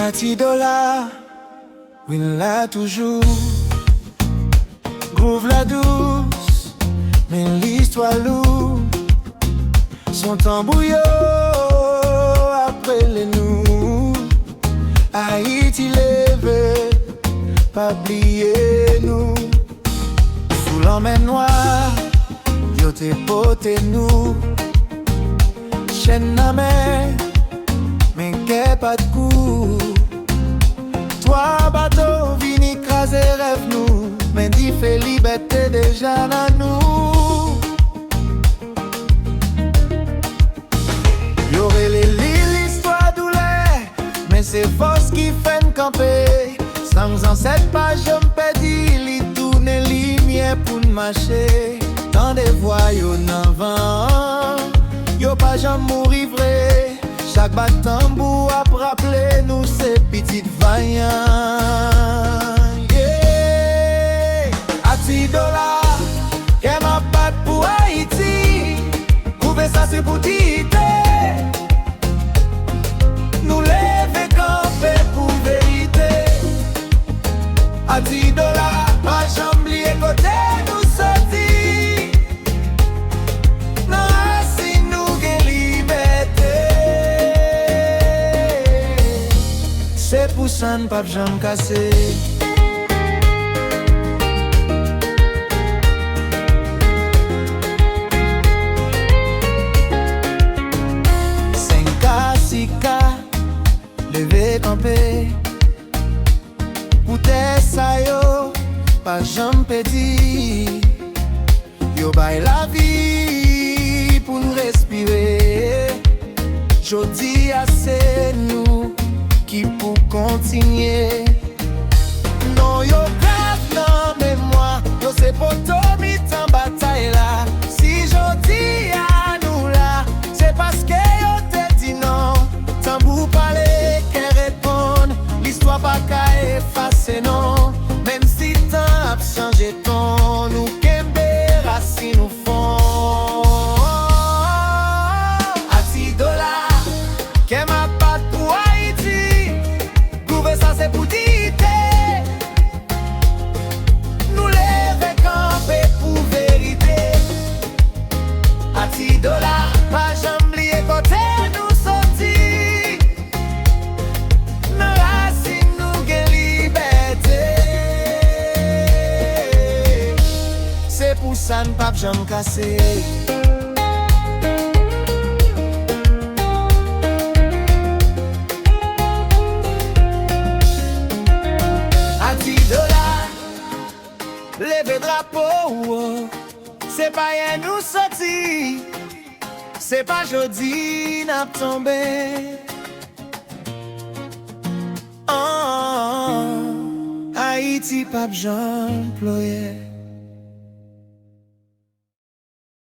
Ati dola, win la toujours. Groove la douce, mais l'histoire lourde. Son tambouillot après les nous. Haïti levé, pas oublier nous. Sous l'emmène noir, yo te poté nous. Chaîne na mer, mais qu'est pas de coup. Trois bateaux vini écraser rêve nous. Mais dit fait liberté déjà dans nous. Y'aurait l'histoire douleur, mais c'est force qui fait camper. Sans en cette page, je m'pédis, li tourne lumière pour marcher. Tant des voix yo n'en vent, yo pas jamais mourir vrai. Chaque battambour a rappelé nous ces petites vaillants. Yeah. Ati dola, qu'est ma patte pour Haïti. Prouver ça c'est pour titer. Nous lever camper pour vérité. Ati dola, pas jamblier côté nous sorti. Non, si nous gain liberté. C'est pour ça ne pas jamais casser. Levé campé pour tes sa yo, pas jamais pédi. Yo bay la vie pour nous respirer. Jodi a c'est nous qui pour continuer. Non yo grave non mais moi yo c'est pour Tommy en bataille là. Si jodi a nous là, c'est parce que yo te dit non. Tambour parler l'histoire pas qu'à effacer non. Même si temps a changé ton, nous kembe racine nous fond. Ati dola, qu'est ma patte pour Haïti. Prouver ça c'est pour titer. Nous lever camper pour vérité. Ati dola, pas jamblier côté nous sorti. Pour ça ne pas jamais casser. Ati dola, lever drapeau. C'est pas rien nous sorti. C'est pas jodi n'a tombé. Oh, Haïti pas jamais ployé.